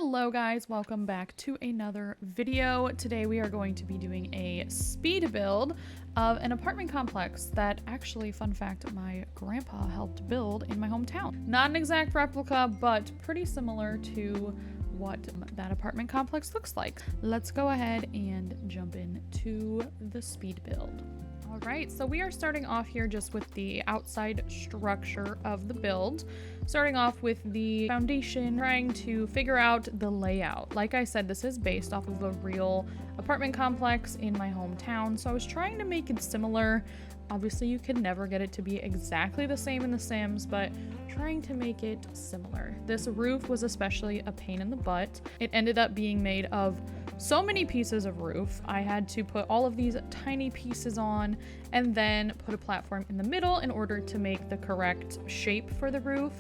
Hello guys, welcome back to another video. Today we are going to be doing a speed build of an apartment complex that actually, fun fact, my grandpa helped build in my hometown. Not an exact replica, but pretty similar to what that apartment complex looks like. Let's go ahead and jump into the speed build. All right, so we are starting off here just with the outside structure of the build. Starting off with the foundation, trying to figure out the layout. Like I said, this is based off of a real apartment complex in my hometown, so I was trying to make it similar. Obviously, you could never get it to be exactly the same in The Sims, but trying to make it similar. This roof was especially a pain in the butt. It ended up being made of so many pieces of roof. I had to put all of these tiny pieces on and then put a platform in the middle in order to make the correct shape for the roof.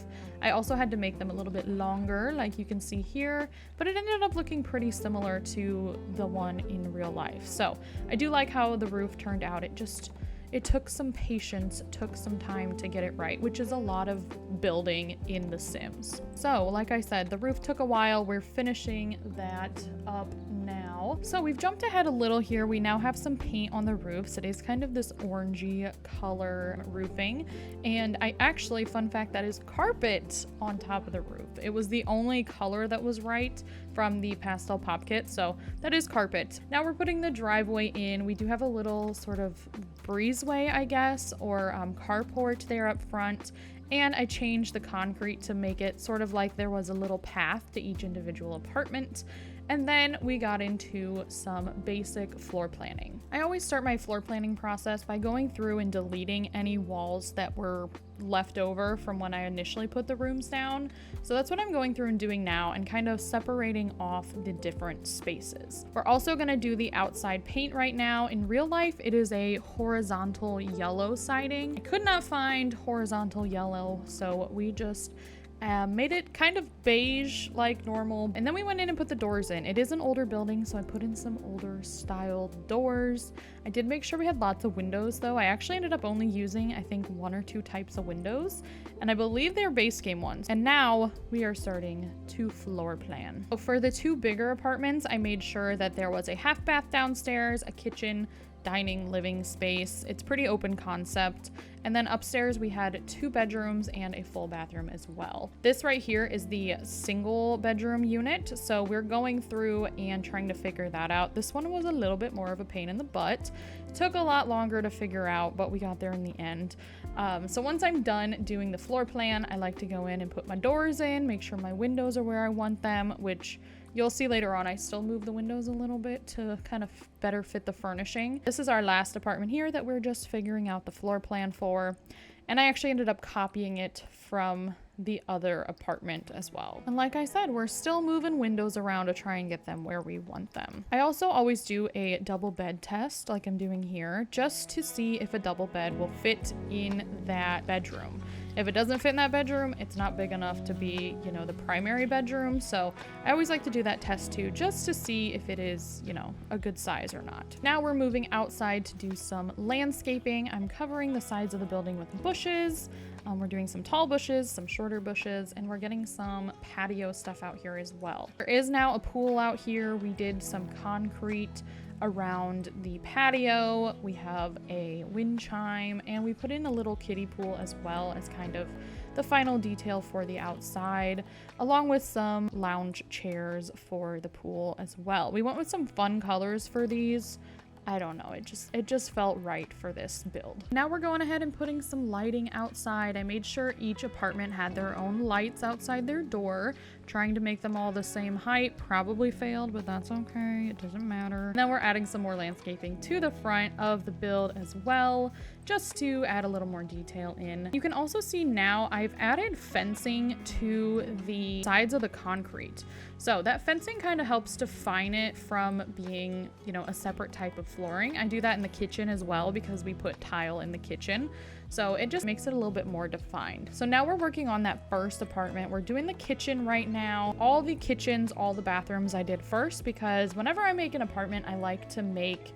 I also had to make them a little bit longer, like you can see here, but it ended up looking pretty similar to the one in real life. So I do like how the roof turned out. It took some patience, took some time to get it right, which is a lot of building in The Sims. So, like I said, the roof took a while. We're finishing that up now. So we've jumped ahead a little here. We now have some paint on the roof. Today's kind of this orangey color roofing. And I actually, fun fact, that is carpet on top of the roof. It was the only color that was right from the pastel pop kit. So that is carpet. Now we're putting the driveway in. We do have a little sort of breezeway, I guess, or carport there up front. And I changed the concrete to make it sort of like there was a little path to each individual apartment. And then we got into some basic floor planning. I always start my floor planning process by going through and deleting any walls that were left over from when I initially put the rooms down. So that's what I'm going through and doing now, and kind of separating off the different spaces. We're also gonna do the outside paint right now. In real life, it is a horizontal yellow siding. I could not find horizontal yellow, so we just made it kind of beige like normal. And then we went in and put the doors in. It is an older building, so I put in some older style doors. I did make sure we had lots of windows though. I actually ended up only using, I think, 1 or 2 types of windows, and I believe they're base game ones. And now we are starting to floor plan. So for the 2 bigger apartments, I made sure that there was a half bath downstairs, a kitchen, dining, living space. It's pretty open concept. And then upstairs we had 2 bedrooms and a full bathroom as well. This right here is the single bedroom unit, so we're going through and trying to figure that out. This one was a little bit more of a pain in the butt. It took a lot longer to figure out, but we got there in the end. So once I'm done doing the floor plan, I like to go in and put my doors in, make sure my windows are where I want them, which you'll see later on. I still move the windows a little bit to kind of better fit the furnishing. This is our last apartment here that we're just figuring out the floor plan for. And I actually ended up copying it from the other apartment as well. And like I said, we're still moving windows around to try and get them where we want them. I also always do a double bed test like I'm doing here, just to see if a double bed will fit in that bedroom. If it doesn't fit in that bedroom, it's not big enough to be, you know, the primary bedroom. So I always like to do that test too, just to see if it is, you know, a good size or not. Now we're moving outside to do some landscaping. I'm covering the sides of the building with bushes. We're doing some tall bushes, some shorter bushes, and we're getting some patio stuff out here as well. There is now a pool out here. We did some concrete around the patio. We have a wind chime, and we put in a little kiddie pool as well as kind of the final detail for the outside, along with some lounge chairs for the pool as well. We went with some fun colors for these. I don't know, it just felt right for this build. Now we're going ahead and putting some lighting outside. I made sure each apartment had their own lights outside their door, trying to make them all the same height. Probably failed, but that's okay, it doesn't matter. Now we're adding some more landscaping to the front of the build as well, just to add a little more detail in. You can also see now I've added fencing to the sides of the concrete. So that fencing kind of helps define it from being, you know, a separate type of flooring. I do that in the kitchen as well because we put tile in the kitchen. So it just makes it a little bit more defined. So now we're working on that first apartment. We're doing the kitchen right now. All the kitchens, all the bathrooms I did first, because whenever I make an apartment, I like to make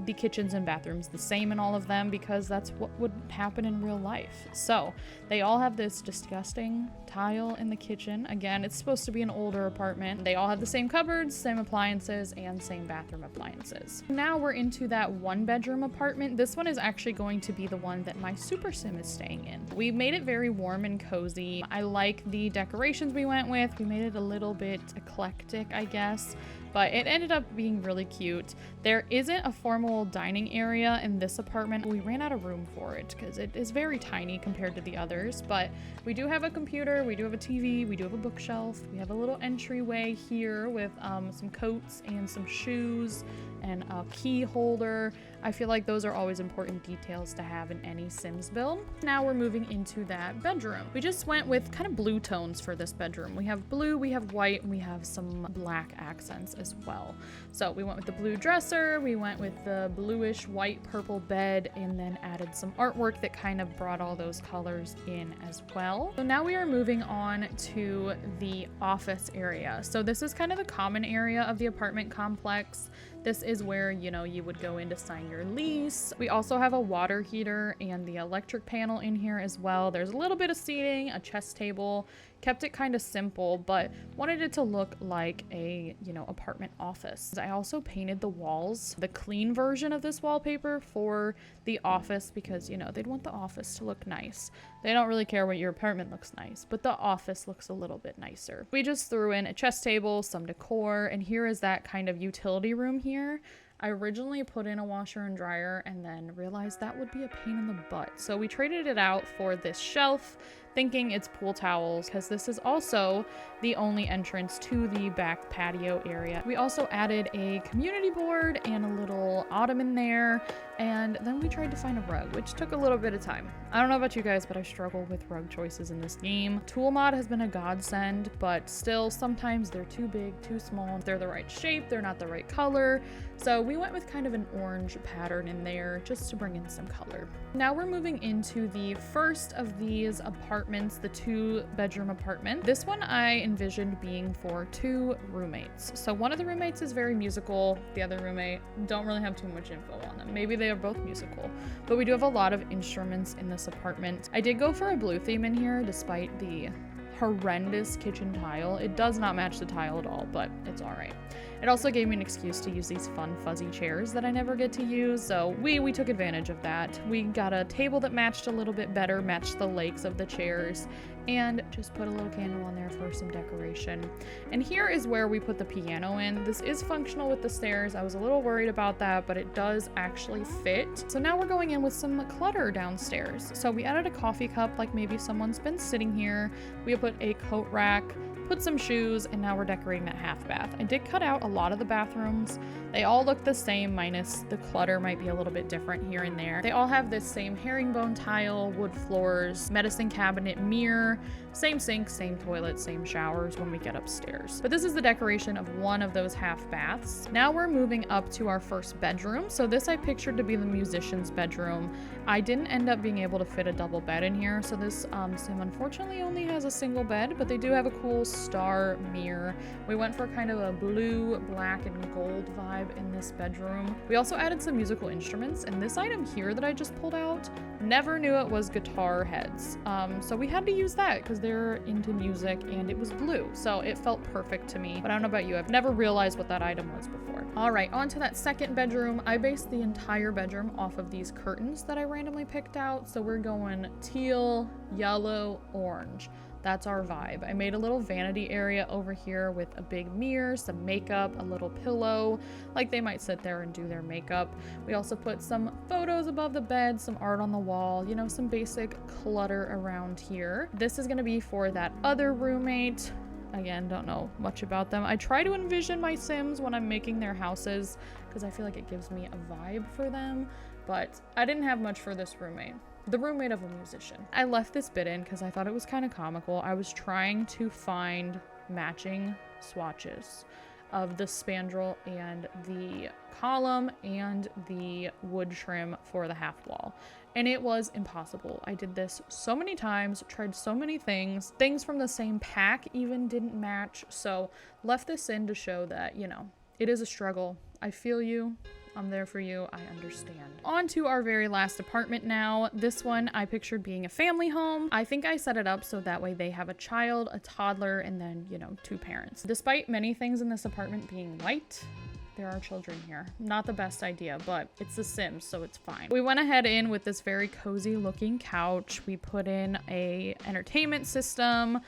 the kitchens and bathrooms the same in all of them because that's what would happen in real life. So they all have this disgusting tile in the kitchen. Again, it's supposed to be an older apartment. They all have the same cupboards, same appliances, and same bathroom appliances. Now we're into that 1-bedroom apartment. This one is actually going to be the one that my Super Sim is staying in. We made it very warm and cozy. I like the decorations we went with. We made it a little bit eclectic, I guess, but it ended up being really cute. There isn't a formal dining area in this apartment. We ran out of room for it because it is very tiny compared to the others, but we do have a computer, we do have a TV, we do have a bookshelf, we have a little entryway here with some coats and some shoes and a key holder. I feel like those are always important details to have in any Sims build. Now we're moving into that bedroom. We just went with kind of blue tones for this bedroom. We have blue, we have white, and we have some black accents as well. So we went with the blue dresser, we went with the bluish white purple bed, and then added some artwork that kind of brought all those colors in as well. So now we are moving on to the office area. So this is kind of the common area of the apartment complex. This is where, you know, you would go in to sign your lease. We also have a water heater and the electric panel in here as well. There's a little bit of seating, a chess table. Kept it kind of simple, but wanted it to look like a, you know, apartment office. I also painted the walls, the clean version of this wallpaper for the office because, you know, they'd want the office to look nice. They don't really care what your apartment looks nice, but the office looks a little bit nicer. We just threw in a chess table, some decor, and here is that kind of utility room here. I originally put in a washer and dryer and then realized that would be a pain in the butt. So we traded it out for this shelf, thinking it's pool towels, because this is also the only entrance to the back patio area. We also added a community board and a little ottoman there, and then we tried to find a rug, which took a little bit of time. I don't know about you guys, but I struggle with rug choices in this game. Tool Mod has been a godsend, but still sometimes they're too big, too small. They're the right shape, they're not the right color. So we went with kind of an orange pattern in there just to bring in some color. Now we're moving into the first of these apartments, the 2-bedroom apartment. This one I envisioned being for 2 roommates. So one of the roommates is very musical. The other roommate, don't really have too much info on them. Maybe they are both musical, but we do have a lot of instruments in this apartment. I did go for a blue theme in here despite the horrendous kitchen tile. It does not match the tile at all, but it's all right. It also gave me an excuse to use these fun fuzzy chairs that I never get to use, so we took advantage of that. We got a table that matched a little bit better, matched the legs of the chairs, and just put a little candle on there for some decoration. And here is where we put the piano in. This is functional with the stairs. I was a little worried about that, but it does actually fit. So now we're going in with some clutter downstairs. So we added a coffee cup, like maybe someone's been sitting here. We put a coat rack, put some shoes, and now we're decorating that half bath. I did cut out a lot of the bathrooms. They all look the same, minus the clutter might be a little bit different here and there. They all have this same herringbone tile, wood floors, medicine cabinet, mirror, same sink, same toilet, same showers when we get upstairs. But this is the decoration of one of those half baths. Now we're moving up to our first bedroom. So this I pictured to be the musician's bedroom. I didn't end up being able to fit a double bed in here, so this sim unfortunately only has a single bed, but they do have a cool star mirror. We went for kind of a blue, black, and gold vibe in this bedroom. We also added some musical instruments, and this item here that I just pulled out, never knew it was guitar heads. So we had to use that because they're into music and it was blue, so it felt perfect to me. But I don't know about you, I've never realized what that item was before. All right, on to that second bedroom. I based the entire bedroom off of these curtains that I randomly picked out. So we're going teal, yellow, orange. That's our vibe. I made a little vanity area over here with a big mirror, some makeup, a little pillow, like they might sit there and do their makeup. We also put some photos above the bed, some art on the wall, you know, some basic clutter around here. This is gonna be for that other roommate. Again, don't know much about them. I try to envision my Sims when I'm making their houses because I feel like it gives me a vibe for them, but I didn't have much for this roommate. The roommate of a musician. I left this bit in because I thought it was kind of comical. I was trying to find matching swatches of the spandrel and the column and the wood trim for the half wall, and it was impossible. I did this so many times, tried so many things from the same pack even didn't match, so left this in to show that, you know, it is a struggle. I feel you. I'm there for you. I understand. On to our very last apartment now. This one I pictured being a family home. I think I set it up so that way they have a child, a toddler, and then, you know, 2 parents. Despite many things in this apartment being white, there are children here. Not the best idea, but it's The Sims, so it's fine. We went ahead in with this very cozy looking couch. We put in a entertainment system.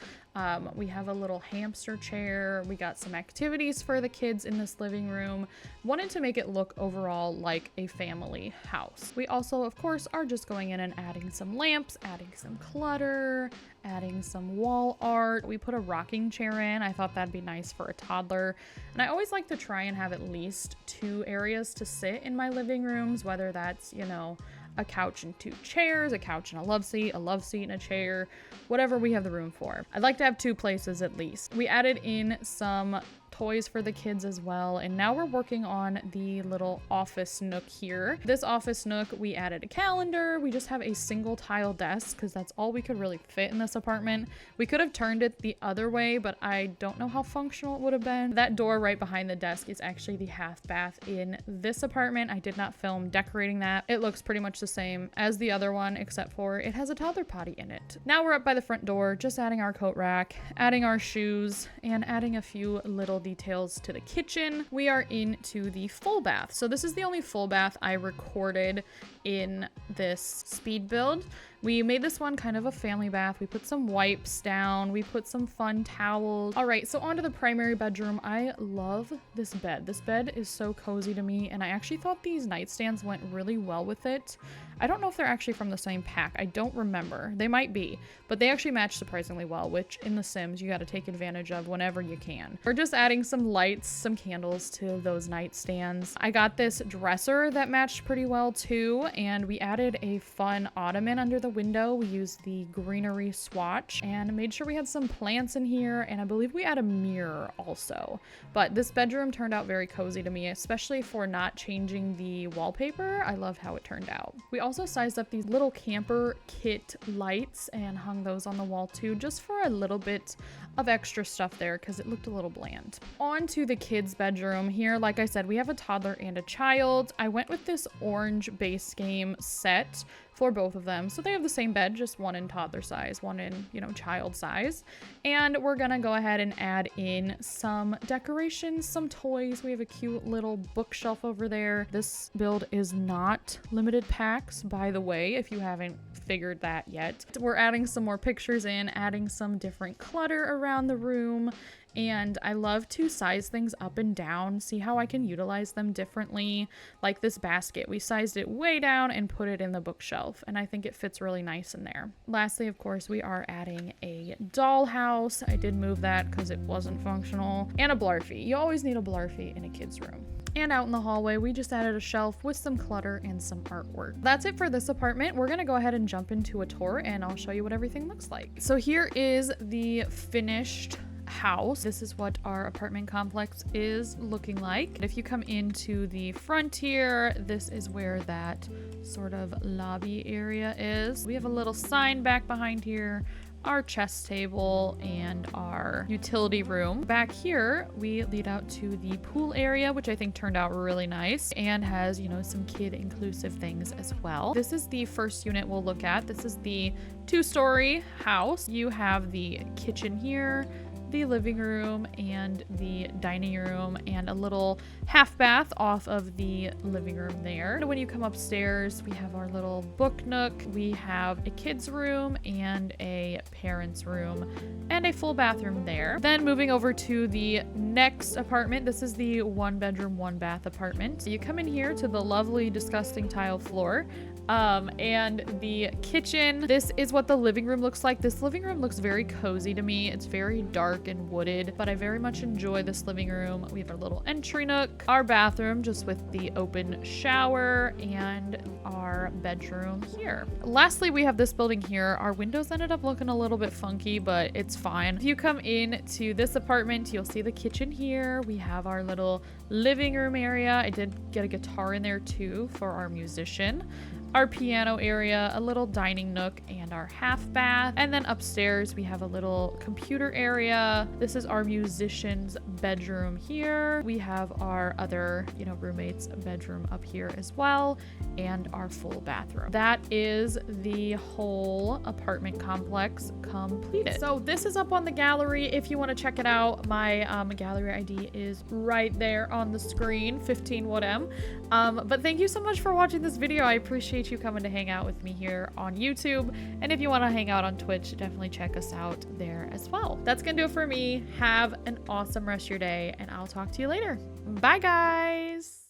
We have a little hamster chair. We got some activities for the kids in this living room. Wanted to make it look overall like a family house. We also, of course, are just going in and adding some lamps, adding some clutter, adding some wall art. We put a rocking chair in. I thought that'd be nice for a toddler. And I always like to try and have at least 2 areas to sit in my living rooms, whether that's, you know, a couch and 2 chairs, a couch and a love seat and a chair, whatever we have the room for. I'd like to have 2 places at least. We added in some toys for the kids as well, and now we're working on the little office nook here. This office nook, we added a calendar. We just have a single tile desk because that's all we could really fit in this apartment. We could have turned it the other way, but I don't know how functional it would have been. That door right behind the desk is actually the half bath in this apartment. I did not film decorating that. It looks pretty much the same as the other one, except for it has a toddler potty in it. Now we're up by the front door, just adding our coat rack, adding our shoes, and adding a few little details to the kitchen. We are into the full bath. So this is the only full bath I recorded in this speed build. We made this one kind of a family bath. We put some wipes down. We put some fun towels. All right, so onto the primary bedroom. I love this bed. This bed is so cozy to me, and I actually thought these nightstands went really well with it. I don't know if they're actually from the same pack. I don't remember. They might be, but they actually match surprisingly well, which in The Sims you got to take advantage of whenever you can. We're just adding some lights, some candles to those nightstands. I got this dresser that matched pretty well too, and we added a fun ottoman under the window. We used the greenery swatch and made sure we had some plants in here, and I believe we add a mirror also. But this bedroom turned out very cozy to me, especially for not changing the wallpaper. I love how it turned out. We also sized up these little camper kit lights and hung those on the wall too, just for a little bit of extra stuff there because it looked a little bland. On to the kids' bedroom. Here, like I said, we have a toddler and a child. I went with this orange base game set for both of them. So they have the same bed, just one in toddler size, one in, you know, child size. And we're gonna go ahead and add in some decorations, some toys. We have a cute little bookshelf over there. This build is not limited packs, by the way, if you haven't figured that yet. We're adding some more pictures in, adding some different clutter around the room. And I love to size things up and down, see how I can utilize them differently. Like this basket, we sized it way down and put it in the bookshelf, and I think it fits really nice in there. Lastly, of course, we are adding a dollhouse. I did move that because it wasn't functional. And a Blarfy. You always need a Blarfy in a kid's room. And out in the hallway, we just added a shelf with some clutter and some artwork. That's it for this apartment. We're gonna go ahead and jump into a tour, and I'll show you what everything looks like. So here is the finished house. This is what our apartment complex is looking like. If you come into the front here, this is where that sort of lobby area is. We have a little sign back behind here, our chess table, and our utility room. Back here, we lead out to the pool area, which I think turned out really nice and has, you know, some kid-inclusive things as well. This is the first unit we'll look at. This is the 2-story house. You have the kitchen here, the living room and the dining room, and a little half bath off of the living room there. When you come upstairs, we have our little book nook. We have a kid's room and a parent's room and a full bathroom there. Then moving over to the next apartment, this is the 1-bedroom, 1-bath apartment. You come in here to the lovely, disgusting tile floor. And the kitchen. This is what the living room looks like. This living room looks very cozy to me. It's very dark and wooded, but I very much enjoy this living room. We have our little entry nook, our bathroom just with the open shower, and our bedroom here. Lastly, we have this building here. Our windows ended up looking a little bit funky, but it's fine. If you come in to this apartment, you'll see the kitchen here. We have our little living room area. I did get a guitar in there too for our musician. our piano area, a little dining nook, and our half bath. And then upstairs we have a little computer area. This is our musician's bedroom here. We have our other, roommate's bedroom up here as well, and our full bathroom. That is the whole apartment complex completed. So this is up on the gallery if you want to check it out. My gallery ID is right there on the screen, 15WhatM. But thank you so much for watching this video. I appreciate you coming to hang out with me here on YouTube. And if you want to hang out on Twitch, definitely check us out there as well. That's gonna do it for me. Have an awesome rest of your day, and I'll talk to you later. Bye, guys.